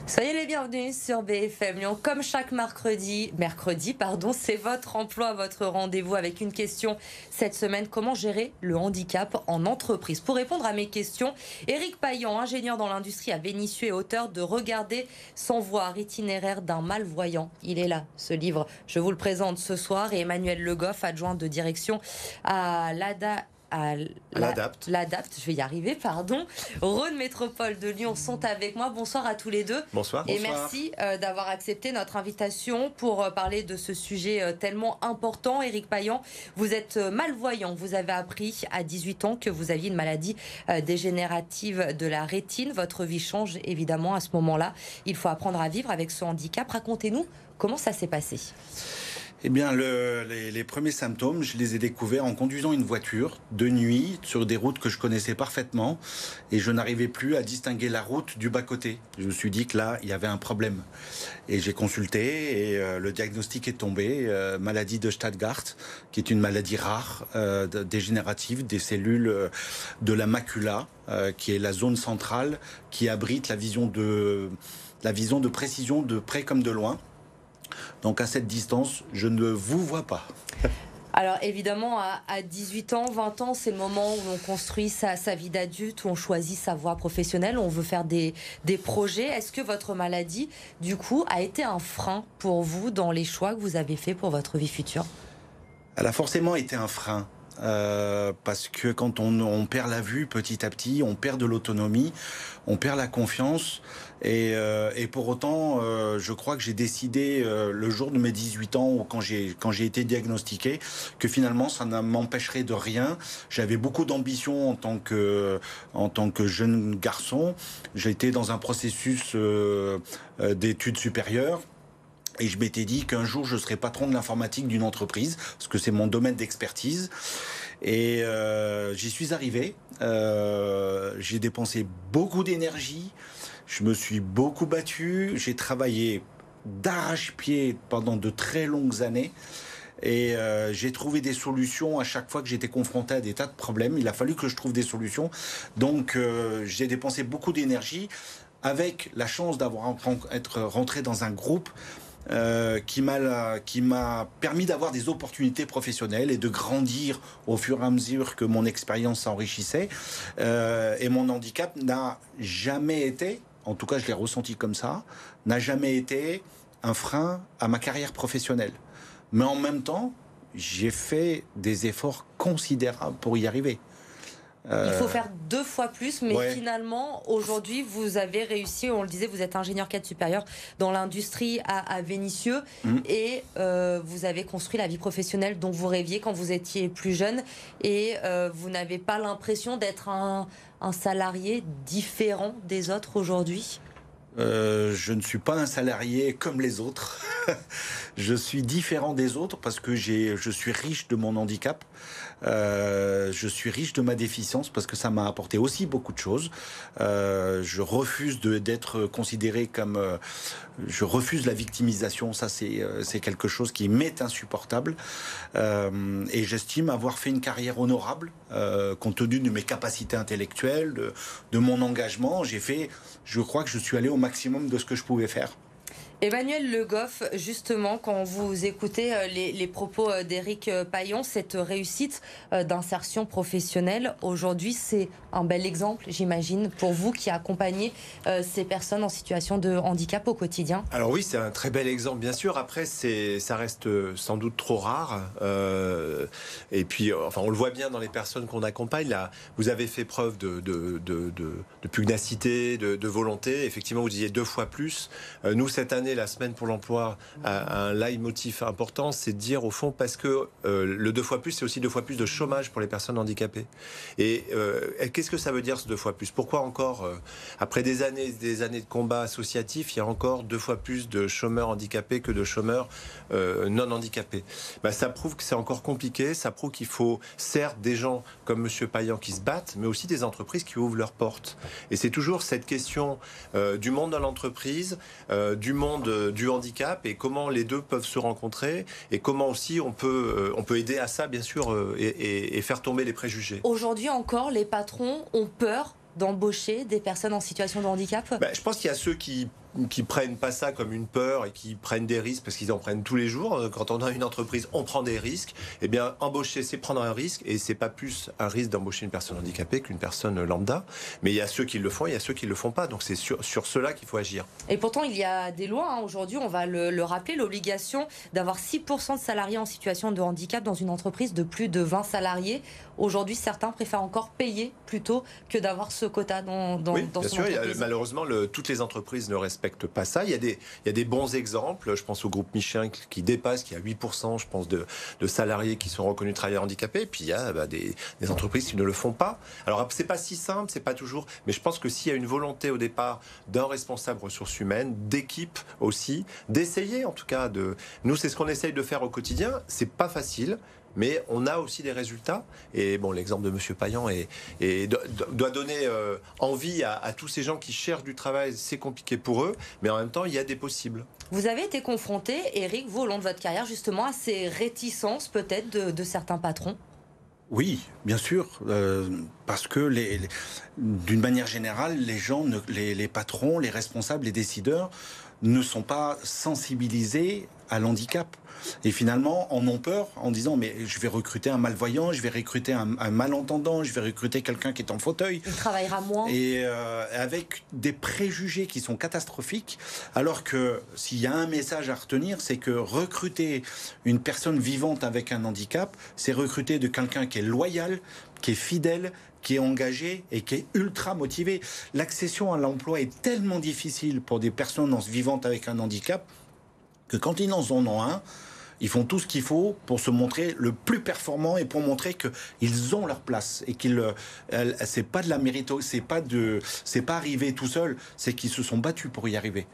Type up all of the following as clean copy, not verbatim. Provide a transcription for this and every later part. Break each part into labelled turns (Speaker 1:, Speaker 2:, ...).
Speaker 1: Soyez les bienvenus sur BFM Lyon. Comme chaque mercredi, c'est votre emploi, votre rendez-vous avec une question cette semaine. Comment gérer le handicap en entreprise? Pour répondre à mes questions, Éric Payan, ingénieur dans l'industrie à Vénissieux et auteur de Regarder sans voir, itinéraire d'un malvoyant. Il est là, ce livre. Je vous le présente ce soir. Et Emmanuel Le Goff, adjoint de direction à l'ADAPT, je vais y arriver, pardon. Rhône Métropole de Lyon sont avec moi. Bonsoir à tous les deux.
Speaker 2: Bonsoir.
Speaker 1: Et merci d'avoir accepté notre invitation pour parler de ce sujet tellement important. Éric Payan, vous êtes malvoyant. Vous avez appris à 18 ans que vous aviez une maladie dégénérative de la rétine. Votre vie change évidemment à ce moment-là. Il faut apprendre à vivre avec ce handicap. Racontez-nous comment ça s'est passé.
Speaker 2: Eh bien, les premiers symptômes, je les ai découverts en conduisant une voiture de nuit sur des routes que je connaissais parfaitement et je n'arrivais plus à distinguer la route du bas-côté. Je me suis dit que là, il y avait un problème. Et j'ai consulté et le diagnostic est tombé. Maladie de Stargardt, qui est une maladie rare, dégénérative des cellules de la macula, qui est la zone centrale qui abrite la vision de précision de près comme de loin. Donc à cette distance, je ne vous vois pas.
Speaker 1: Alors évidemment, à 18 ans, 20 ans, c'est le moment où on construit sa vie d'adulte, où on choisit sa voie professionnelle, où on veut faire des projets. Est-ce que votre maladie, du coup, a été un frein pour vous dans les choix que vous avez faits pour votre vie future?
Speaker 2: Elle a forcément été un frein. Parce que quand on perd la vue petit à petit, on perd de l'autonomie, on perd la confiance et pour autant je crois que j'ai décidé le jour de mes 18 ans ou quand j'ai été diagnostiqué que finalement ça ne m'empêcherait de rien. J'avais beaucoup d'ambition en tant que jeune garçon. J'étais dans un processus d'études supérieures. Et je m'étais dit qu'un jour, je serais patron de l'informatique d'une entreprise, parce que c'est mon domaine d'expertise. Et j'y suis arrivé. J'ai dépensé beaucoup d'énergie. Je me suis beaucoup battu. J'ai travaillé d'arrache-pied pendant de très longues années. Et j'ai trouvé des solutions à chaque fois que j'étais confronté à des tas de problèmes. Il a fallu que je trouve des solutions. Donc j'ai dépensé beaucoup d'énergie avec la chance d'être rentré dans un groupe qui m'a permis d'avoir des opportunités professionnelles et de grandir au fur et à mesure que mon expérience s'enrichissait. Et mon handicap n'a jamais été, en tout cas je l'ai ressenti comme ça, n'a jamais été un frein à ma carrière professionnelle. Mais en même temps, j'ai fait des efforts considérables pour y arriver.
Speaker 1: Il faut faire 2 fois plus, mais
Speaker 2: ouais.
Speaker 1: Finalement, aujourd'hui, vous avez réussi, on le disait, vous êtes ingénieur cadre supérieur dans l'industrie à Vénissieux et vous avez construit la vie professionnelle dont vous rêviez quand vous étiez plus jeune et vous n'avez pas l'impression d'être un salarié différent des autres aujourd'hui?
Speaker 2: Je ne suis pas un salarié comme les autres. Je suis différent des autres parce que je suis riche de mon handicap. Je suis riche de ma déficience parce que ça m'a apporté aussi beaucoup de choses. Je refuse d'être considéré comme... je refuse la victimisation. Ça, c'est quelque chose qui m'est insupportable. Et j'estime avoir fait une carrière honorable compte tenu de mes capacités intellectuelles, de mon engagement. Je crois que je suis allé au maximum de ce que je pouvais faire.
Speaker 1: Emmanuel Le Goff, justement, quand vous écoutez les propos d'Éric Payan, cette réussite d'insertion professionnelle, aujourd'hui, c'est un bel exemple, j'imagine, pour vous qui accompagnez ces personnes en situation de handicap au quotidien.
Speaker 3: Alors oui, c'est un très bel exemple, bien sûr. Après, ça reste sans doute trop rare. Et puis, enfin, on le voit bien dans les personnes qu'on accompagne. Là, vous avez fait preuve de pugnacité, de volonté. Effectivement, vous disiez 2 fois plus. Nous, cette année, la semaine pour l'emploi a un leitmotiv important, c'est de dire au fond parce que le 2 fois plus, c'est aussi 2 fois plus de chômage pour les personnes handicapées. Et qu'est-ce que ça veut dire ce 2 fois plus? Pourquoi encore, après des années de combat associatif, il y a encore 2 fois plus de chômeurs handicapés que de chômeurs non handicapés? Ça prouve que c'est encore compliqué, ça prouve qu'il faut certes des gens comme Monsieur Payan qui se battent, mais aussi des entreprises qui ouvrent leurs portes. Et c'est toujours cette question du monde de l'entreprise, du monde du handicap et comment les deux peuvent se rencontrer et comment aussi on peut aider à ça, bien sûr, et faire tomber les préjugés.
Speaker 1: Aujourd'hui encore, les patrons ont peur d'embaucher des personnes en situation de handicap?
Speaker 3: Je pense qu'il y a ceux qui qui prennent pas ça comme une peur et qui prennent des risques parce qu'ils en prennent tous les jours. Quand on a une entreprise, on prend des risques. Eh bien, embaucher, c'est prendre un risque et c'est pas plus un risque d'embaucher une personne handicapée qu'une personne lambda. Mais il y a ceux qui le font, il y a ceux qui le font pas. Donc c'est sur cela qu'il faut agir.
Speaker 1: Et pourtant, il y a des lois. Aujourd'hui, on va le rappeler, l'obligation d'avoir 6% de salariés en situation de handicap dans une entreprise de plus de 20 salariés. Aujourd'hui, certains préfèrent encore payer plutôt que d'avoir ce quota dans
Speaker 3: oui,
Speaker 1: son
Speaker 3: bien sûr,
Speaker 1: entreprise.
Speaker 3: malheureusement, toutes les entreprises ne respectent pas ça. Il y a des bons exemples. Je pense au groupe Michelin qui dépasse, qui a 8%, je pense, de salariés qui sont reconnus travailleurs handicapés. Et puis il y a des entreprises qui ne le font pas. Alors c'est pas si simple, c'est pas toujours. Mais je pense que s'il y a une volonté au départ d'un responsable ressources humaines, d'équipe aussi, d'essayer en tout cas de. Nous, c'est ce qu'on essaye de faire au quotidien. C'est pas facile. Mais on a aussi des résultats. Et bon, l'exemple de M. Payan doit donner envie à tous ces gens qui cherchent du travail. C'est compliqué pour eux, mais en même temps, il y a des possibles.
Speaker 1: Vous avez été confronté, Éric, vous, au long de votre carrière, justement, à ces réticences peut-être de certains patrons?
Speaker 2: Oui, bien sûr, parce que d'une manière générale, les gens, les patrons, les responsables, les décideurs ne sont pas sensibilisés à l'handicap. Et finalement, en ont peur en disant mais je vais recruter un malvoyant, je vais recruter un malentendant, je vais recruter quelqu'un qui est en fauteuil.
Speaker 1: Il travaillera moins.
Speaker 2: Et avec des préjugés qui sont catastrophiques, alors que s'il y a un message à retenir, c'est que recruter une personne vivante avec un handicap, c'est recruter de quelqu'un qui est loyal, qui est fidèle, qui est engagé et qui est ultra motivé. L'accession à l'emploi est tellement difficile pour des personnes vivantes avec un handicap que quand ils en ont un, ils font tout ce qu'il faut pour se montrer le plus performant et pour montrer qu'ils ont leur place et c'est pas de la mérito, c'est pas arrivé tout seul, c'est qu'ils se sont battus pour y arriver.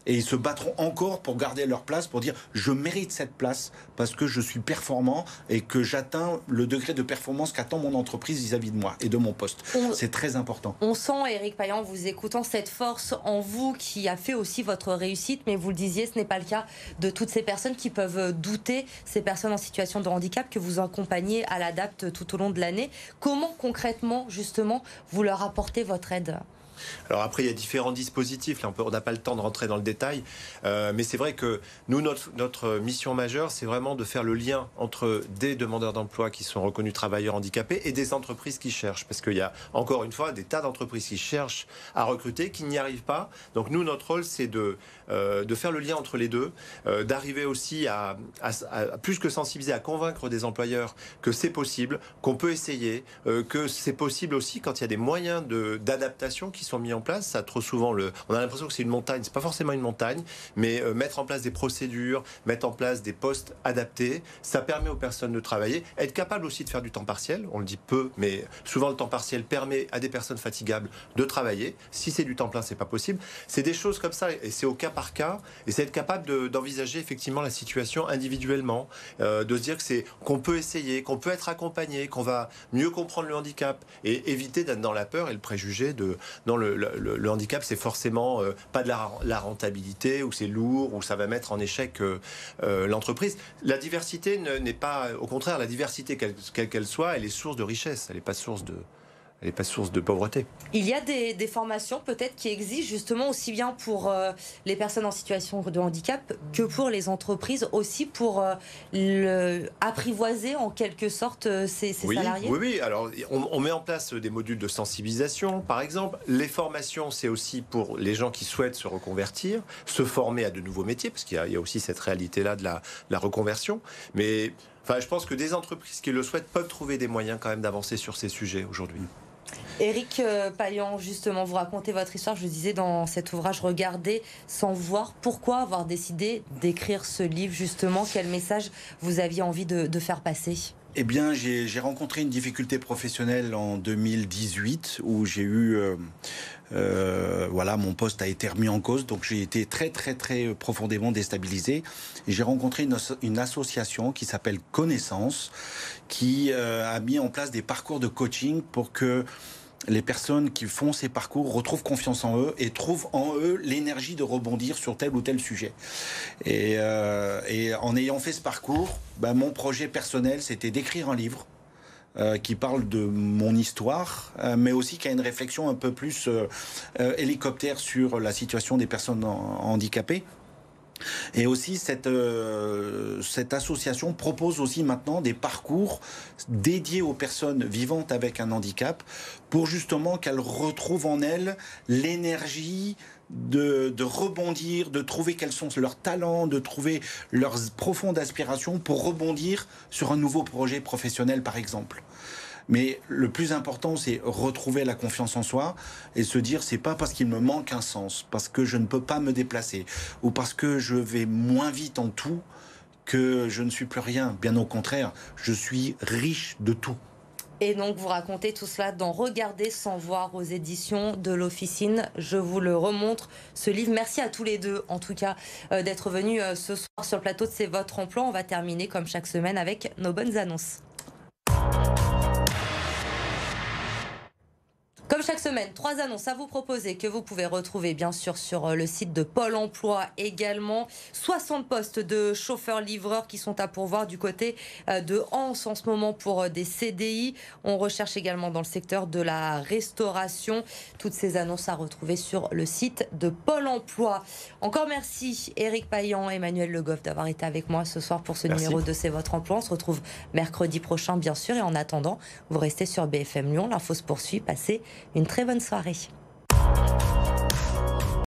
Speaker 2: Et ils se battront encore pour garder leur place, pour dire je mérite cette place parce que je suis performant et que j'atteins le degré de performance qu'attend mon entreprise vis-à-vis de moi et de mon poste. C'est très important.
Speaker 1: On sent, Éric Payan, en vous écoutant, cette force en vous qui a fait aussi votre réussite, mais vous le disiez, ce n'est pas le cas de toutes ces personnes qui peuvent douter, ces personnes en situation de handicap que vous accompagnez à l'ADAPT tout au long de l'année. Comment concrètement, justement, vous leur apportez votre aide ?
Speaker 3: Alors après, il y a différents dispositifs. Là, on n'a pas le temps de rentrer dans le détail. Mais c'est vrai que nous, notre mission majeure, c'est vraiment de faire le lien entre des demandeurs d'emploi qui sont reconnus travailleurs handicapés et des entreprises qui cherchent. Parce qu'il y a, encore une fois, des tas d'entreprises qui cherchent à recruter, qui n'y arrivent pas. Donc nous, notre rôle, c'est de faire le lien entre les deux, d'arriver aussi à plus que sensibiliser, à convaincre des employeurs que c'est possible, qu'on peut essayer, que c'est possible aussi quand il y a des moyens d'adaptation qui sont mis en place. Ça, trop souvent, on a l'impression que c'est une montagne. C'est pas forcément une montagne, mais mettre en place des procédures, mettre en place des postes adaptés, ça permet aux personnes de travailler, être capable aussi de faire du temps partiel. On le dit peu, mais souvent le temps partiel permet à des personnes fatigables de travailler. Si c'est du temps plein, c'est pas possible. C'est des choses comme ça, et c'est au cas par cas, et c'est être capable d'envisager effectivement la situation individuellement, de se dire qu'on peut essayer, qu'on peut être accompagné, qu'on va mieux comprendre le handicap et éviter d'être dans la peur et le préjugé le handicap, c'est forcément pas de la rentabilité, ou c'est lourd, ou ça va mettre en échec l'entreprise. La diversité n'est pas... Au contraire, la diversité, quelle qu'elle soit, elle est source de richesse, elle n'est pas source de pauvreté.
Speaker 1: Il y a des formations peut-être qui existent justement aussi bien pour les personnes en situation de handicap que pour les entreprises, aussi pour apprivoiser en quelque sorte ces salariés.
Speaker 3: Oui. Alors on met en place des modules de sensibilisation, par exemple. Les formations, c'est aussi pour les gens qui souhaitent se reconvertir, se former à de nouveaux métiers, parce qu'il y a aussi cette réalité-là de la reconversion. Mais je pense que des entreprises qui le souhaitent peuvent trouver des moyens quand même d'avancer sur ces sujets aujourd'hui.
Speaker 1: Éric Payan, justement, vous racontez votre histoire, je le disais dans cet ouvrage, Regarder sans voir. Pourquoi avoir décidé d'écrire ce livre, justement? Quel message vous aviez envie de faire passer?
Speaker 2: Eh bien, j'ai rencontré une difficulté professionnelle en 2018 où j'ai eu... mon poste a été remis en cause, donc j'ai été très profondément déstabilisé. Et j'ai rencontré une association qui s'appelle Connaissance, qui a mis en place des parcours de coaching pour que les personnes qui font ces parcours retrouvent confiance en eux et trouvent en eux l'énergie de rebondir sur tel ou tel sujet. Et en ayant fait ce parcours, mon projet personnel, c'était d'écrire un livre qui parle de mon histoire, mais aussi qui a une réflexion un peu plus hélicoptère sur la situation des personnes handicapées. Et aussi, cette association propose aussi maintenant des parcours dédiés aux personnes vivantes avec un handicap pour justement qu'elles retrouvent en elles l'énergie de rebondir, de trouver quels sont leurs talents, de trouver leurs profondes aspirations pour rebondir sur un nouveau projet professionnel, par exemple. Mais le plus important, c'est retrouver la confiance en soi et se dire, c'est pas parce qu'il me manque un sens, parce que je ne peux pas me déplacer ou parce que je vais moins vite en tout que je ne suis plus rien. Bien au contraire, je suis riche de tout.
Speaker 1: Et donc, vous racontez tout cela dans Regarder sans voir aux éditions de l'Officine. Je vous le remontre, ce livre. Merci à tous les deux, en tout cas, d'être venus ce soir sur le plateau de C'est votre emploi. On va terminer, comme chaque semaine, avec nos bonnes annonces. Comme chaque semaine, 3 annonces à vous proposer que vous pouvez retrouver bien sûr sur le site de Pôle emploi également. 60 postes de chauffeurs-livreurs qui sont à pourvoir du côté de Anse en ce moment pour des CDI. On recherche également dans le secteur de la restauration. Toutes ces annonces à retrouver sur le site de Pôle emploi. Encore merci Éric Payan, Emmanuel Le Goff d'avoir été avec moi ce soir pour ce numéro de C'est votre emploi. On se retrouve mercredi prochain bien sûr et en attendant, vous restez sur BFM Lyon. L'info se poursuit. Passez une très bonne soirée.